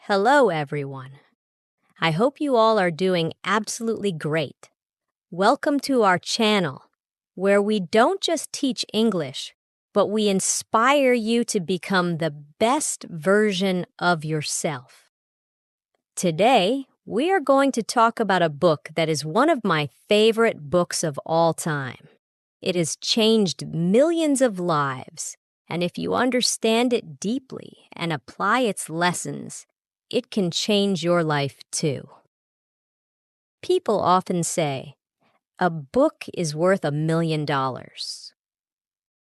Hello, everyone. I hope you all are doing absolutely great. Welcome to our channel, where we don't just teach English, but we inspire you to become the best version of yourself. Today, we are going to talk about a book that is one of my favorite books of all time. It has changed millions of lives, and if you understand it deeply and apply its lessons, it can change your life too. People often say, a book is worth $1 million.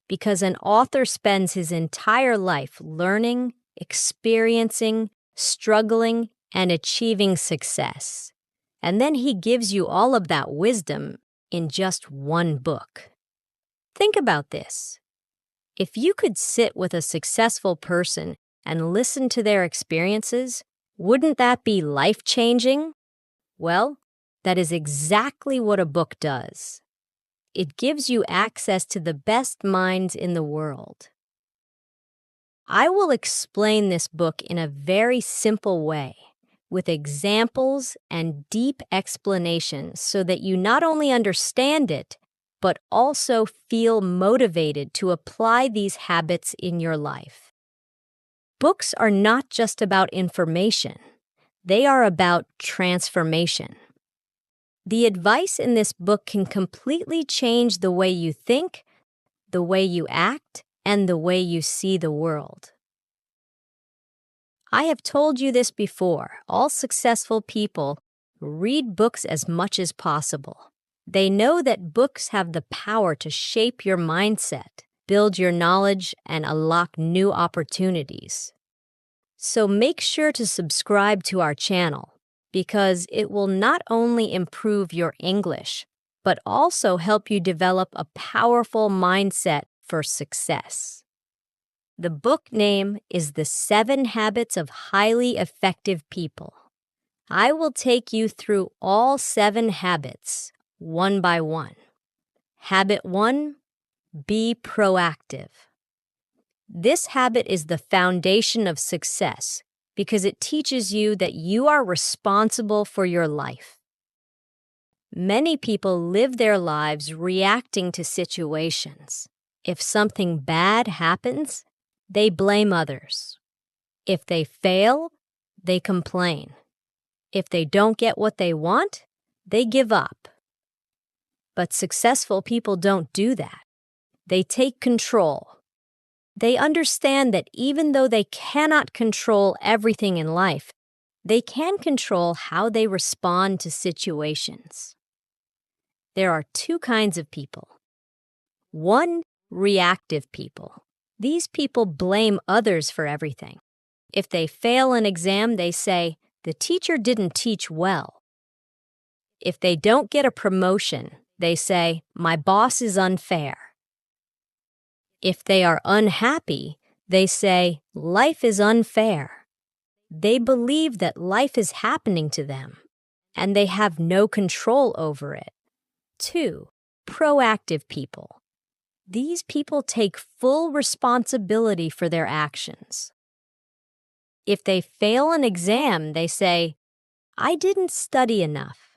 Because an author spends his entire life learning, experiencing, struggling, and achieving success. And then he gives you all of that wisdom in just one book. Think about this. If you could sit with a successful person and listen to their experiences, wouldn't that be life-changing? Well, that is exactly what a book does. It gives you access to the best minds in the world. I will explain this book in a very simple way, with examples and deep explanations so that you not only understand it, but also feel motivated to apply these habits in your life. Books are not just about information. They are about transformation. The advice in this book can completely change the way you think, the way you act, and the way you see the world. I have told you this before. All successful people read books as much as possible. They know that books have the power to shape your mindset, build your knowledge, and unlock new opportunities. So make sure to subscribe to our channel, because it will not only improve your English, but also help you develop a powerful mindset for success. The book name is The 7 Habits of Highly Effective People. I will take you through all 7 habits, one by one. Habit 1, be proactive. This habit is the foundation of success because it teaches you that you are responsible for your life. Many people live their lives reacting to situations. If something bad happens, they blame others. If they fail, they complain. If they don't get what they want, they give up. But successful people don't do that. They take control. They understand that even though they cannot control everything in life, they can control how they respond to situations. There are 2 kinds of people. 1, reactive people. These people blame others for everything. If they fail an exam, they say, the teacher didn't teach well. If they don't get a promotion, they say, my boss is unfair. If they are unhappy, they say, life is unfair. They believe that life is happening to them, and they have no control over it. 2, proactive people. These people take full responsibility for their actions. If they fail an exam, they say, I didn't study enough.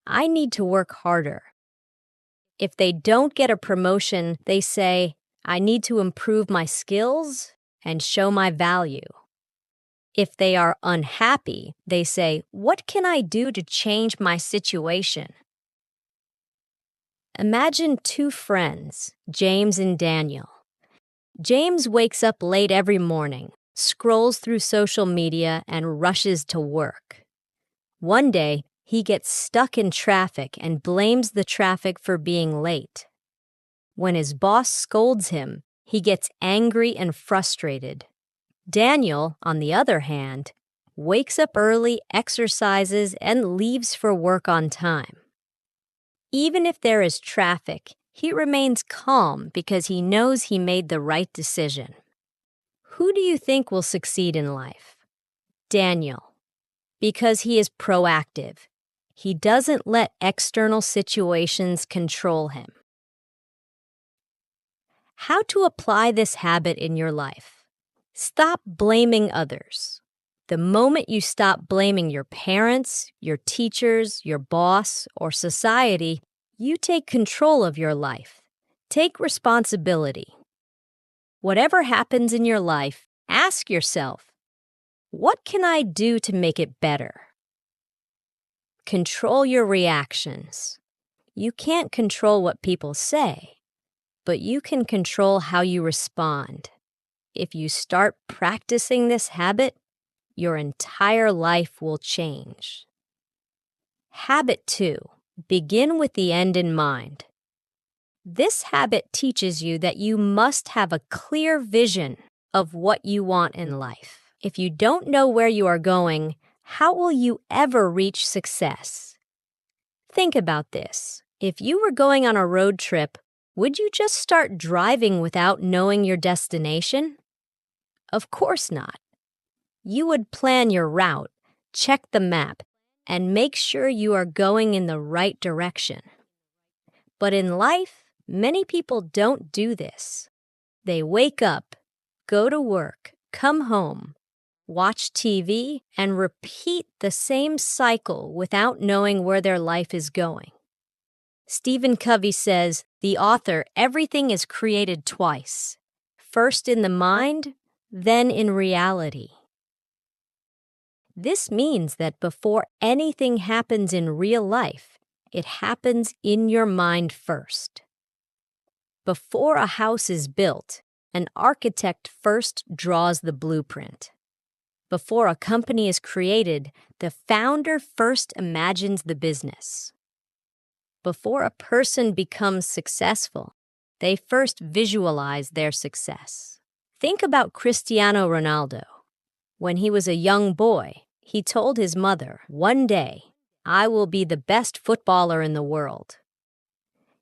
I need to work harder. If they don't get a promotion, they say, I need to improve my skills and show my value. If they are unhappy, they say, what can I do to change my situation? Imagine 2 friends, James and Daniel. James wakes up late every morning, scrolls through social media, and rushes to work. One day, he gets stuck in traffic and blames the traffic for being late. When his boss scolds him, he gets angry and frustrated. Daniel, on the other hand, wakes up early, exercises, and leaves for work on time. Even if there is traffic, he remains calm because he knows he made the right decision. Who do you think will succeed in life? Daniel, because he is proactive. He doesn't let external situations control him. How to apply this habit in your life? Stop blaming others. The moment you stop blaming your parents, your teachers, your boss, or society, you take control of your life. Take responsibility. Whatever happens in your life, ask yourself, what can I do to make it better? Control your reactions. You can't control what people say, but you can control how you respond. If you start practicing this habit, your entire life will change. Habit 2. Begin with the end in mind. This habit teaches you that you must have a clear vision of what you want in life. If you don't know where you are going, how will you ever reach success? Think about this. If you were going on a road trip, would you just start driving without knowing your destination? Of course not. You would plan your route, check the map, and make sure you are going in the right direction. But in life, many people don't do this. They wake up, go to work, come home, watch TV, and repeat the same cycle without knowing where their life is going. Stephen Covey says, the author, everything is created twice, first in the mind, then in reality. This means that before anything happens in real life, it happens in your mind first. Before a house is built, an architect first draws the blueprint. Before a company is created, the founder first imagines the business. Before a person becomes successful, they first visualize their success. Think about Cristiano Ronaldo. When he was a young boy, he told his mother, "One day, I will be the best footballer in the world."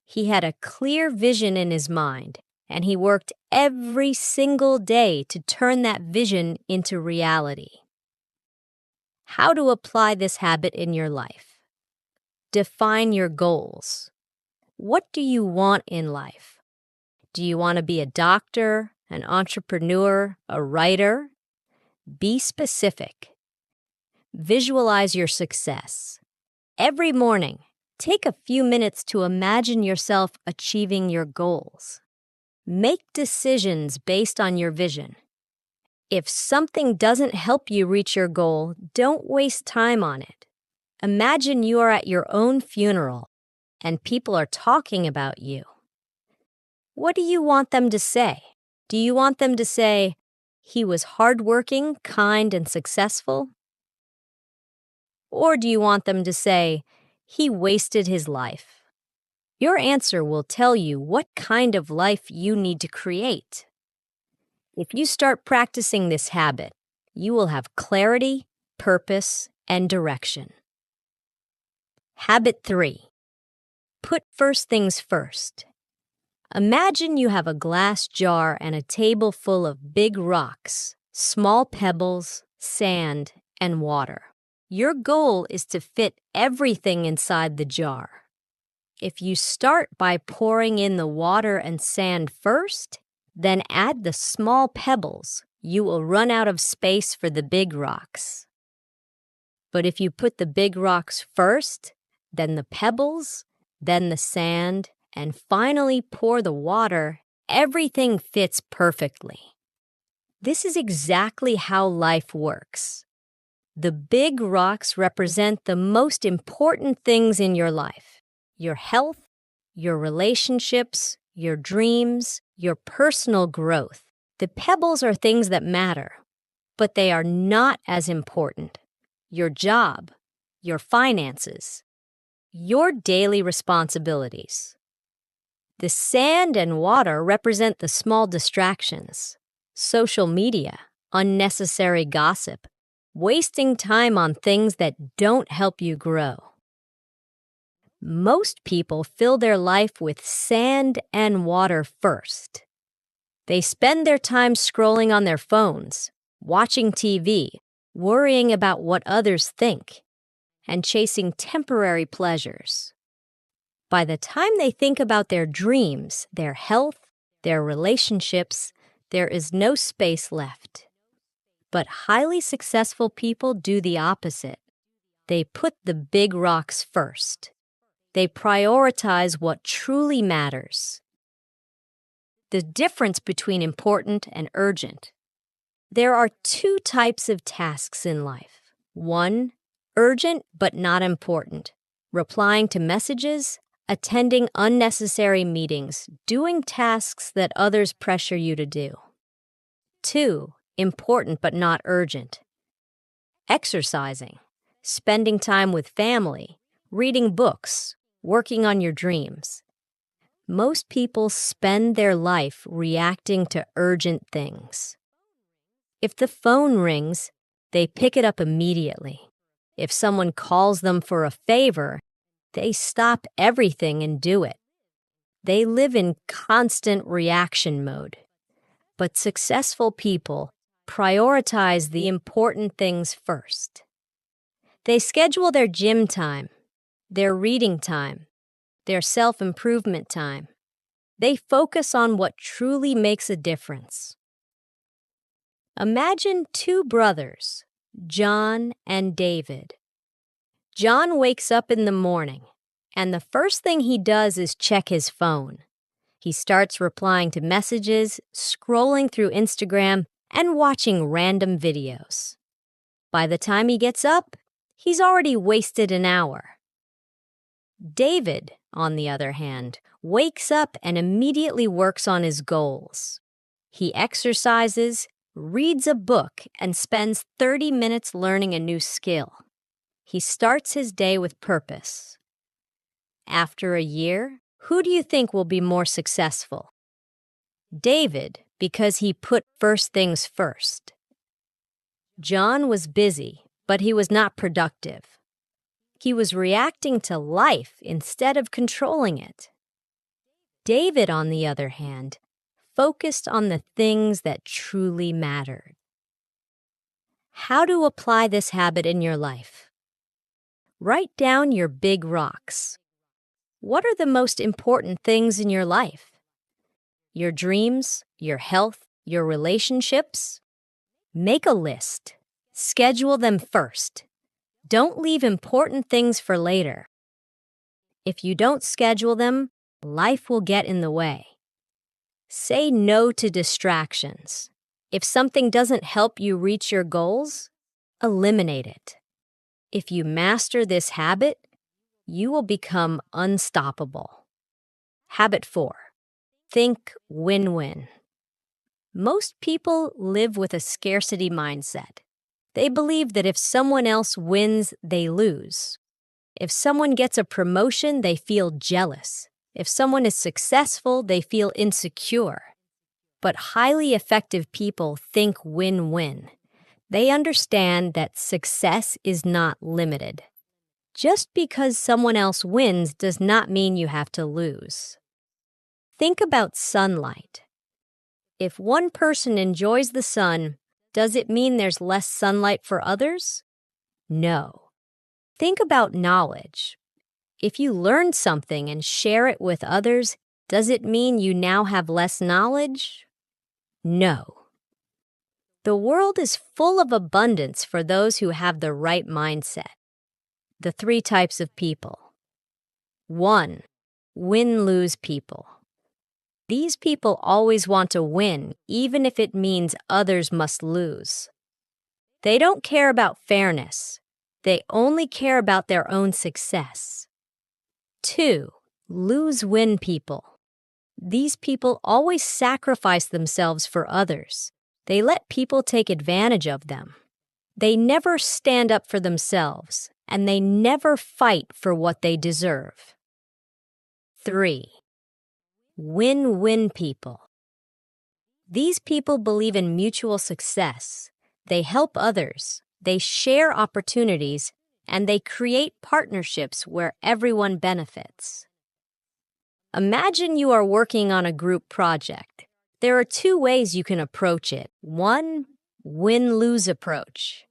He had a clear vision in his mind, and he worked every single day to turn that vision into reality. How to apply this habit in your life? Define your goals. What do you want in life? Do you want to be a doctor, an entrepreneur, a writer? Be specific. Visualize your success. Every morning, take a few minutes to imagine yourself achieving your goals. Make decisions based on your vision. If something doesn't help you reach your goal, don't waste time on it. Imagine you are at your own funeral and people are talking about you. What do you want them to say? Do you want them to say, "He was hardworking, kind, and successful"? Or do you want them to say, "He wasted his life"? Your answer will tell you what kind of life you need to create. If you start practicing this habit, you will have clarity, purpose, and direction. Habit 3. Put first things first. Imagine you have a glass jar and a table full of big rocks, small pebbles, sand, and water. Your goal is to fit everything inside the jar. If you start by pouring in the water and sand first, then add the small pebbles, you will run out of space for the big rocks. But if you put the big rocks first, then the pebbles, then the sand, and finally pour the water, everything fits perfectly. This is exactly how life works. The big rocks represent the most important things in your life: your health, your relationships, your dreams, your personal growth. The pebbles are things that matter, but they are not as important. Your job, your finances, your daily responsibilities. The sand and water represent the small distractions: social media, unnecessary gossip, wasting time on things that don't help you grow. Most people fill their life with sand and water first. They spend their time scrolling on their phones, watching TV, worrying about what others think, and chasing temporary pleasures. By the time they think about their dreams, their health, their relationships, there is no space left. But highly successful people do the opposite. They put the big rocks first. They prioritize what truly matters. The difference between important and urgent. There are two types of tasks in life. One, urgent but not important. Replying to messages, attending unnecessary meetings, doing tasks that others pressure you to do. Two, important but not urgent. Exercising, spending time with family, reading books, working on your dreams. Most people spend their life reacting to urgent things. If the phone rings, they pick it up immediately. If someone calls them for a favor, they stop everything and do it. They live in constant reaction mode. But successful people prioritize the important things first. They schedule their gym time, their reading time, their self-improvement time. They focus on what truly makes a difference. Imagine two brothers, John and David. John wakes up in the morning, and the first thing he does is check his phone. He starts replying to messages, scrolling through Instagram, and watching random videos. By the time he gets up, he's already wasted an hour. David, on the other hand, wakes up and immediately works on his goals. He exercises, reads a book, and spends 30 minutes learning a new skill. He starts his day with purpose. After a year, who do you think will be more successful? David, because he put first things first. John was busy, but he was not productive. He was reacting to life instead of controlling it. David, on the other hand, focused on the things that truly mattered. How to apply this habit in your life? Write down your big rocks. What are the most important things in your life? Your dreams, your health, your relationships? Make a list. Schedule them first. Don't leave important things for later. If you don't schedule them, life will get in the way. Say no to distractions. If something doesn't help you reach your goals, eliminate it. If you master this habit, you will become unstoppable. Habit 4. Think win-win. Most people live with a scarcity mindset. They believe that if someone else wins, they lose. If someone gets a promotion, they feel jealous. If someone is successful, they feel insecure. But highly effective people think win-win. They understand that success is not limited. Just because someone else wins does not mean you have to lose. Think about sunlight. If one person enjoys the sun, does it mean there's less sunlight for others? No. Think about knowledge. If you learn something and share it with others, does it mean you now have less knowledge? No. The world is full of abundance for those who have the right mindset. The 3 types of people. 1. Win-lose people. These people always want to win, even if it means others must lose. They don't care about fairness. They only care about their own success. 2. Lose-win people. These people always sacrifice themselves for others. They let people take advantage of them. They never stand up for themselves, and they never fight for what they deserve. 3. Win-win people. These people believe in mutual success. They help others, they share opportunities, and they create partnerships where everyone benefits. Imagine you are working on a group project. There are 2 ways you can approach it. 1, win-lose approach.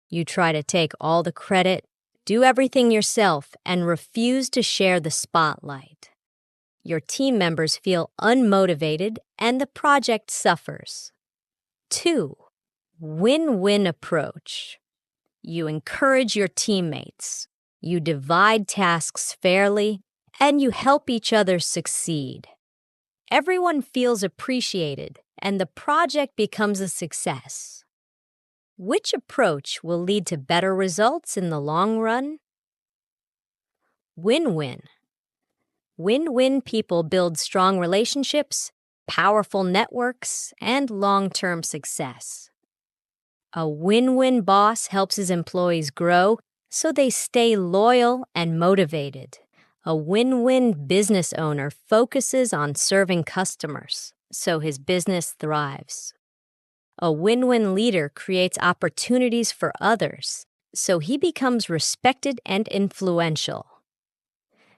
You try to take all the credit, do everything yourself, and refuse to share the spotlight. Your team members feel unmotivated and the project suffers. 2. Win-win approach. You encourage your teammates, you divide tasks fairly, and you help each other succeed. Everyone feels appreciated, and the project becomes a success. Which approach will lead to better results in the long run? Win-win. Win-win people build strong relationships, powerful networks, and long-term success. A win-win boss helps his employees grow so they stay loyal and motivated. A win-win business owner focuses on serving customers so his business thrives. A win-win leader creates opportunities for others so he becomes respected and influential.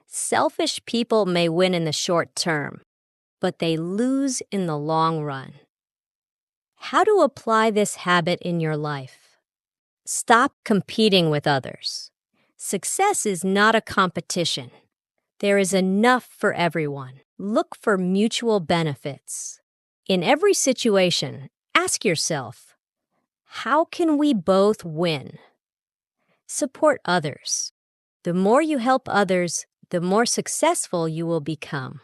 Selfish people may win in the short term, but they lose in the long run. How to apply this habit in your life? Stop competing with others. Success is not a competition. There is enough for everyone. Look for mutual benefits. In every situation, ask yourself, how can we both win? Support others. The more you help others, the more successful you will become.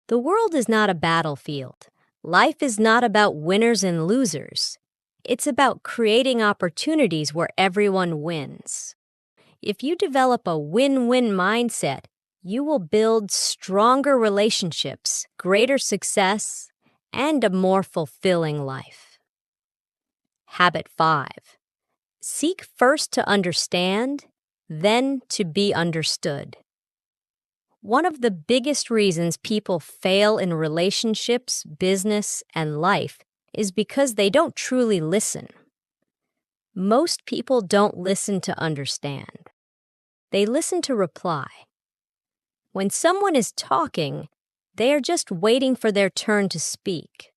The world is not a battlefield. Life is not about winners and losers. It's about creating opportunities where everyone wins. If you develop a win-win mindset, you will build stronger relationships, greater success, and a more fulfilling life. Habit 5. Seek first to understand, then to be understood. One of the biggest reasons people fail in relationships, business, and life is because they don't truly listen. Most people don't listen to understand. They listen to reply. When someone is talking, they are just waiting for their turn to speak.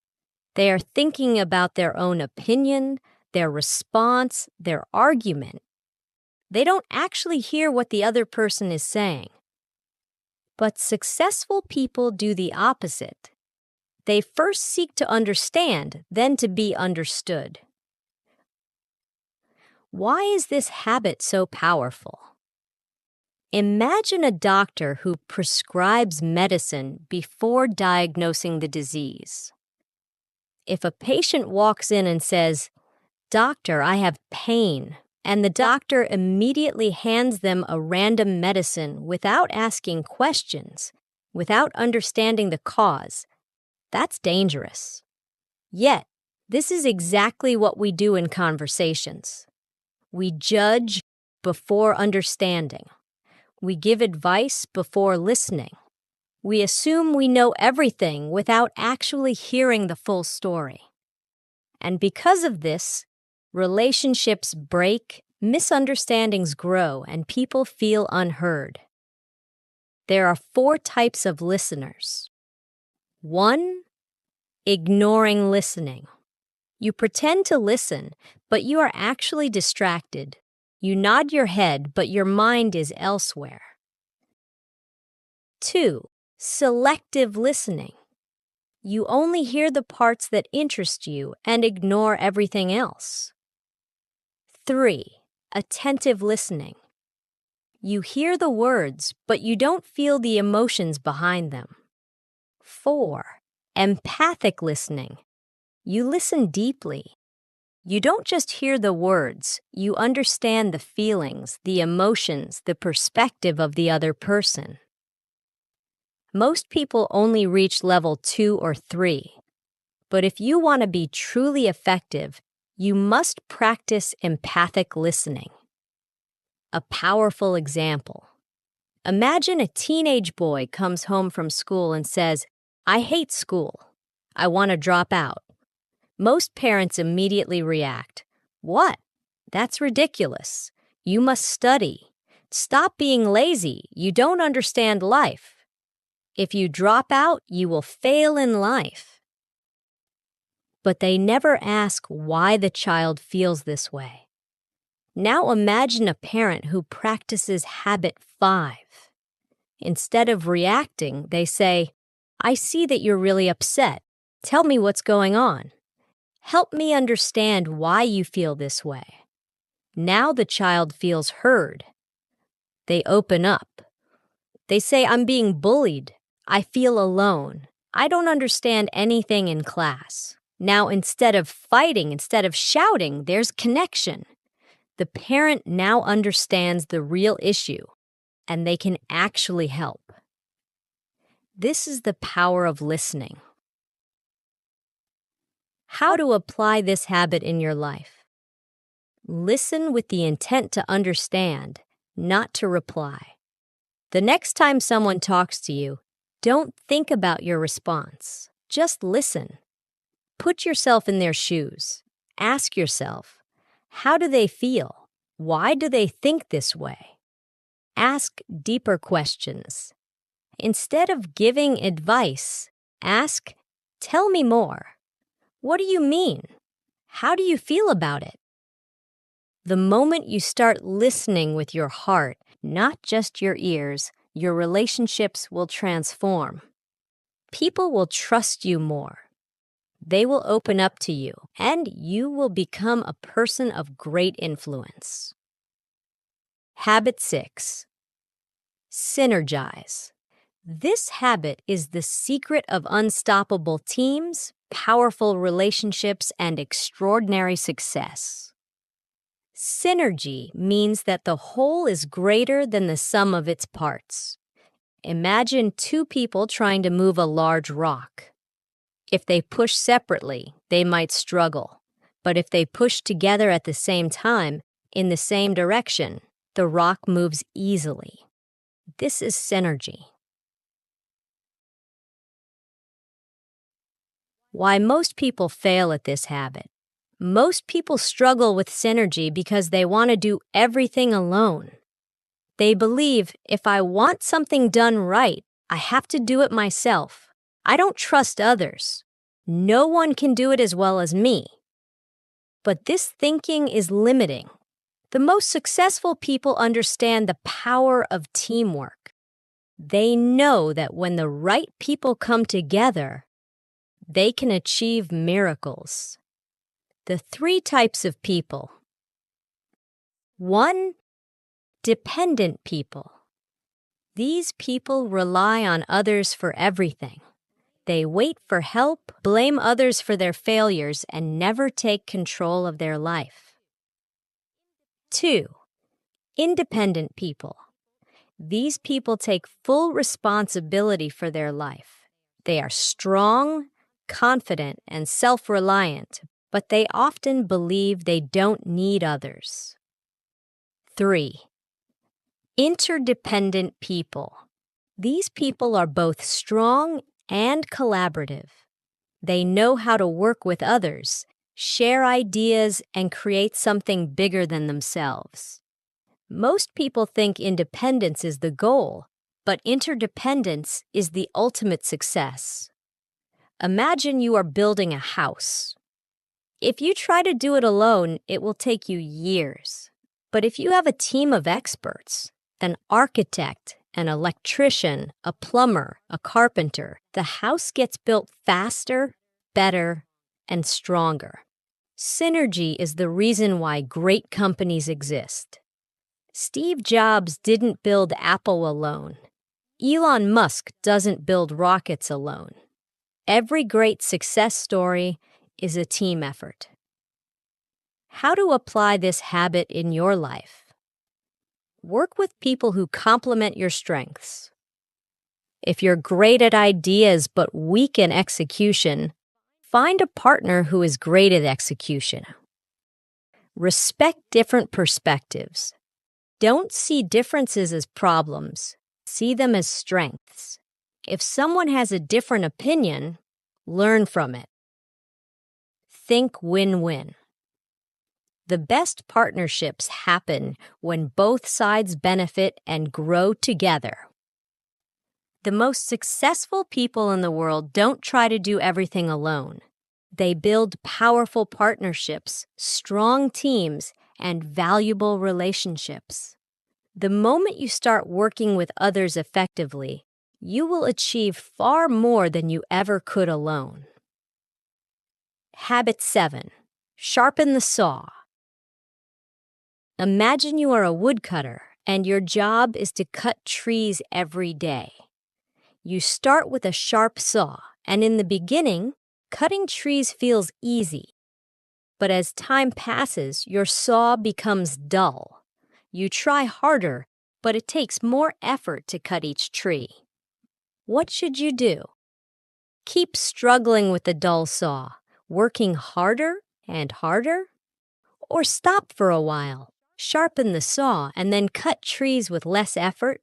They are thinking about their own opinion, their response, their argument. They don't actually hear what the other person is saying. But successful people do the opposite. They first seek to understand, then to be understood. Why is this habit so powerful? Imagine a doctor who prescribes medicine before diagnosing the disease. If a patient walks in and says, "Doctor, I have pain," and the doctor immediately hands them a random medicine without asking questions, without understanding the cause, that's dangerous. Yet, this is exactly what we do in conversations. We judge before understanding. We give advice before listening. We assume we know everything without actually hearing the full story. And because of this, relationships break, misunderstandings grow, and people feel unheard. There are 4 types of listeners. 1. Ignoring listening. You pretend to listen, but you are actually distracted. You nod your head, but your mind is elsewhere. 2. Selective listening. You only hear the parts that interest you and ignore everything else. 3. Attentive listening. You hear the words, but you don't feel the emotions behind them. 4. Empathic listening. You listen deeply. You don't just hear the words, you understand the feelings, the emotions, the perspective of the other person. Most people only reach level 2 or 3. But if you want to be truly effective, you must practice empathic listening. A powerful example. Imagine a teenage boy comes home from school and says, "I hate school. I want to drop out." Most parents immediately react, "What? That's ridiculous. You must study. Stop being lazy. You don't understand life. If you drop out, you will fail in life." But they never ask why the child feels this way. Now imagine a parent who practices habit 5. Instead of reacting, they say, "I see that you're really upset. Tell me what's going on." Help me understand why you feel this way. Now the child feels heard. They open up. They say, I'm being bullied. I feel alone. I don't understand anything in class. Now, instead of fighting, instead of shouting, there's connection. The parent now understands the real issue, and they can actually help. This is the power of listening. How to apply this habit in your life? Listen with the intent to understand, not to reply. The next time someone talks to you, don't think about your response. Just listen. Put yourself in their shoes. Ask yourself, how do they feel? Why do they think this way? Ask deeper questions. Instead of giving advice, ask, tell me more. What do you mean? How do you feel about it? The moment you start listening with your heart, not just your ears, your relationships will transform. People will trust you more. They will open up to you, and you will become a person of great influence. Habit 6. Synergize. This habit is the secret of unstoppable teams, powerful relationships, and extraordinary success. Synergy means that the whole is greater than the sum of its parts. Imagine two people trying to move a large rock. If they push separately, they might struggle. But if they push together at the same time, in the same direction, the rock moves easily. This is synergy. Why most people fail at this habit. Most people struggle with synergy because they want to do everything alone. They believe, if I want something done right, I have to do it myself. I don't trust others. No one can do it as well as me. But this thinking is limiting. The most successful people understand the power of teamwork. They know that when the right people come together, they can achieve miracles. The 3 types of people. 1. Dependent people. These people rely on others for everything. They wait for help, blame others for their failures, and never take control of their life. 2. Independent people. These people take full responsibility for their life. They are strong, confident, and self-reliant, but they often believe they don't need others. 3. Interdependent people. These people are both strong and collaborative. They know how to work with others, share ideas, and create something bigger than themselves. Most people think independence is the goal, but interdependence is the ultimate success. Imagine you are building a house. If you try to do it alone, it will take you years. But if you have a team of experts, an architect, an electrician, a plumber, a carpenter, the house gets built faster, better, and stronger. Synergy is the reason why great companies exist. Steve Jobs didn't build Apple alone. Elon Musk doesn't build rockets alone. Every great success story is a team effort. How to apply this habit in your life? Work with people who complement your strengths. If you're great at ideas but weak in execution, find a partner who is great at execution. Respect different perspectives. Don't see differences as problems. See them as strengths. If someone has a different opinion, learn from it. Think win-win. The best partnerships happen when both sides benefit and grow together. The most successful people in the world don't try to do everything alone. They build powerful partnerships, strong teams, and valuable relationships. The moment you start working with others effectively, you will achieve far more than you ever could alone. Habit 7. Sharpen the saw. Imagine you are a woodcutter and your job is to cut trees every day. You start with a sharp saw, and in the beginning, cutting trees feels easy. But as time passes, your saw becomes dull. You try harder, but it takes more effort to cut each tree. What should you do? Keep struggling with the dull saw, working harder and harder? Or stop for a while, sharpen the saw, and then cut trees with less effort?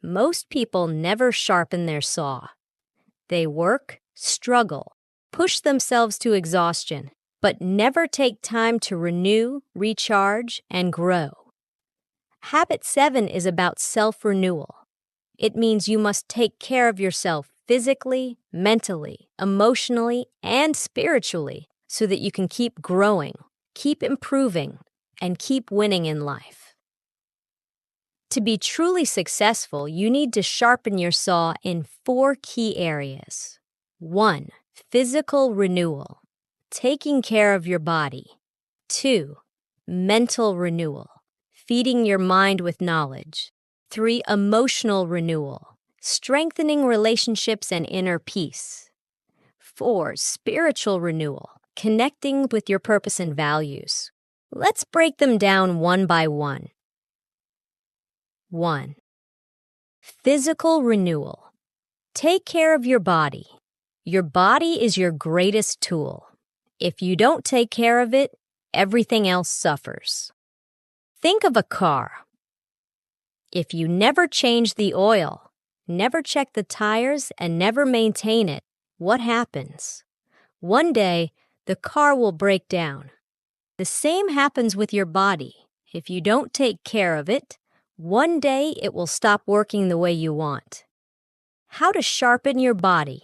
Most people never sharpen their saw. They work, struggle, push themselves to exhaustion, but never take time to renew, recharge, and grow. Habit 7 is about self-renewal. It means you must take care of yourself physically, mentally, emotionally, and spiritually so that you can keep growing, keep improving, and keep winning in life. To be truly successful, you need to sharpen your saw in 4 key areas. 1. Physical renewal, taking care of your body. 2. Mental renewal, feeding your mind with knowledge. 3. Emotional renewal, strengthening relationships and inner peace. 4. Spiritual renewal, connecting with your purpose and values. Let's break them down one by one. 1. Physical renewal. Take care of your body. Your body is your greatest tool. If you don't take care of it, everything else suffers. Think of a car. If you never change the oil, never check the tires, and never maintain it, what happens? One day, the car will break down. The same happens with your body. If you don't take care of it, one day it will stop working the way you want. How to sharpen your body.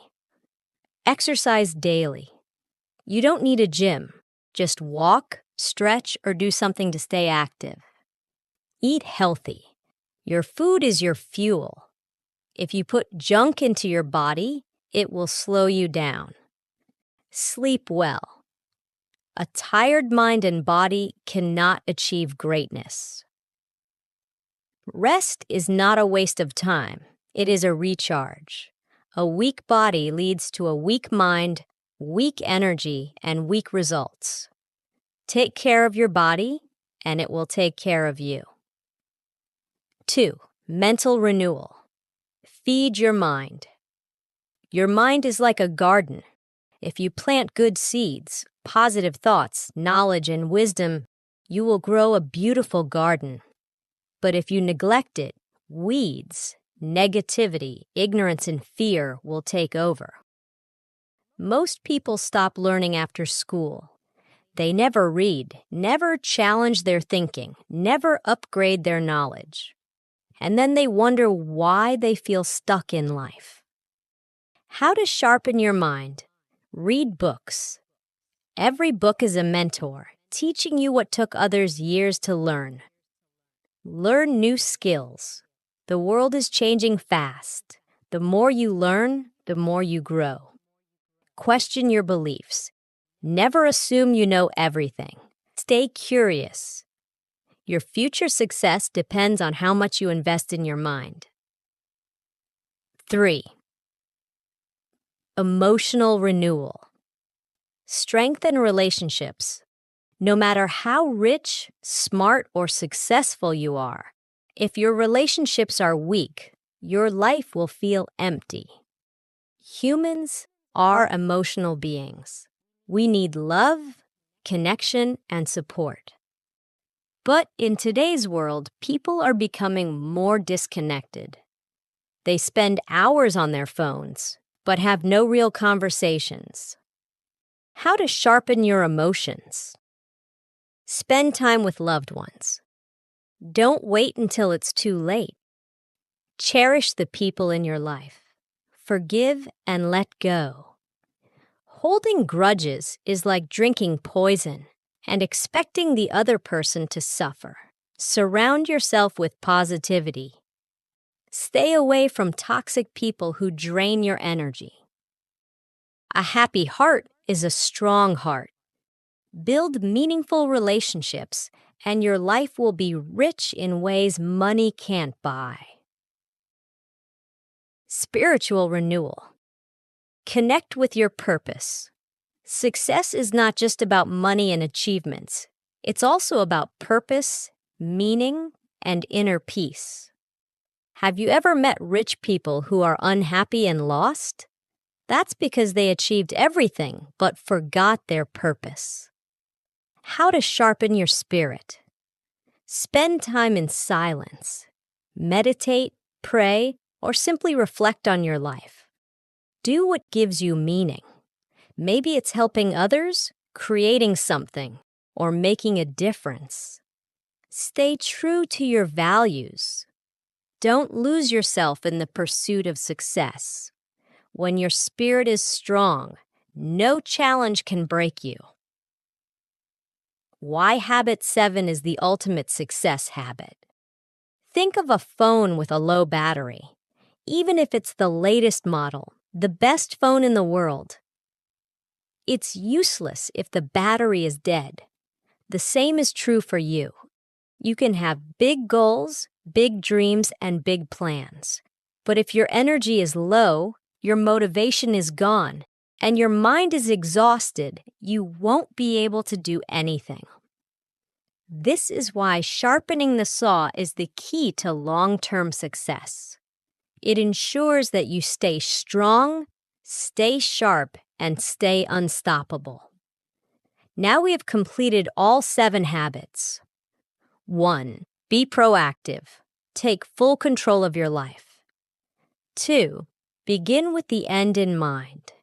Exercise daily. You don't need a gym. Just walk, stretch, or do something to stay active. Eat healthy. Your food is your fuel. If you put junk into your body, it will slow you down. Sleep well. A tired mind and body cannot achieve greatness. Rest is not a waste of time. It is a recharge. A weak body leads to a weak mind, weak energy, and weak results. Take care of your body, and it will take care of you. 2. Mental renewal. Feed your mind. Your mind is like a garden. If you plant good seeds, positive thoughts, knowledge, and wisdom, you will grow a beautiful garden. But if you neglect it, weeds, negativity, ignorance, and fear will take over. Most people stop learning after school. They never read, never challenge their thinking, never upgrade their knowledge. And then they wonder why they feel stuck in life. How to sharpen your mind. Read books. Every book is a mentor, teaching you what took others years to learn. Learn new skills. The world is changing fast. The more you learn, the more you grow. Question your beliefs. Never assume you know everything. Stay curious. Your future success depends on how much you invest in your mind. 3. Emotional renewal. Strengthen relationships. No matter how rich, smart, or successful you are, if your relationships are weak, your life will feel empty. Humans are emotional beings. We need love, connection, and support. But in today's world, people are becoming more disconnected. They spend hours on their phones, but have no real conversations. How to sharpen your emotions. Spend time with loved ones. Don't wait until it's too late. Cherish the people in your life. Forgive and let go. Holding grudges is like drinking poison and expecting the other person to suffer. Surround yourself with positivity. Stay away from toxic people who drain your energy. A happy heart is a strong heart. Build meaningful relationships, and your life will be rich in ways money can't buy. Spiritual renewal. Connect with your purpose. Success is not just about money and achievements. It's also about purpose, meaning, and inner peace. Have you ever met rich people who are unhappy and lost? That's because they achieved everything but forgot their purpose. How to sharpen your spirit. Spend time in silence. Meditate, pray, or simply reflect on your life. Do what gives you meaning. Maybe it's helping others, creating something, or making a difference. Stay true to your values. Don't lose yourself in the pursuit of success. When your spirit is strong, no challenge can break you. Why habit 7 is the ultimate success habit. Think of a phone with a low battery. Even if it's the latest model, the best phone in the world, it's useless if the battery is dead. The same is true for you. You can have big goals, big dreams, and big plans. But if your energy is low, your motivation is gone, and your mind is exhausted, you won't be able to do anything. This is why sharpening the saw is the key to long-term success. It ensures that you stay strong, stay sharp, and stay unstoppable. Now we have completed all 7 habits. 1. Be proactive. Take full control of your life. 2. Begin with the end in mind.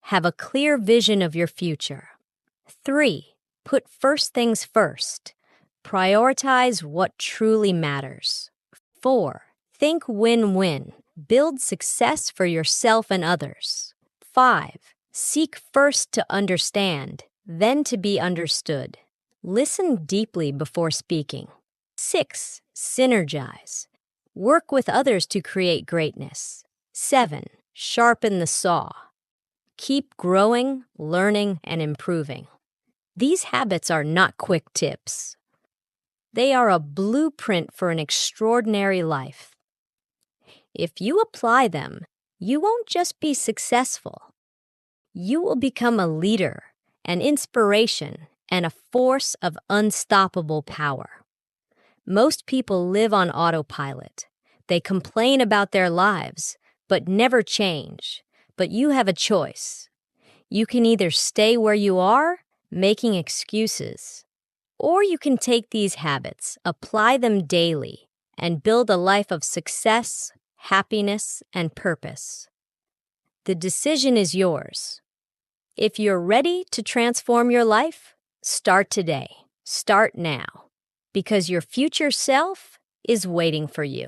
Have a clear vision of your future. 3. Put first things first. Prioritize what truly matters. 4. Think win-win. Build success for yourself and others. 5. Seek first to understand, then to be understood. Listen deeply before speaking. 6. Synergize. Work with others to create greatness. 7. Sharpen the saw. Keep growing, learning, and improving. These habits are not quick tips. They are a blueprint for an extraordinary life. If you apply them, you won't just be successful. You will become a leader, an inspiration, and a force of unstoppable power. Most people live on autopilot. They complain about their lives, but never change. But you have a choice. You can either stay where you are, making excuses, or you can take these habits, apply them daily, and build a life of success, happiness, and purpose. The decision is yours. If you're ready to transform your life, start today. Start now, because your future self is waiting for you.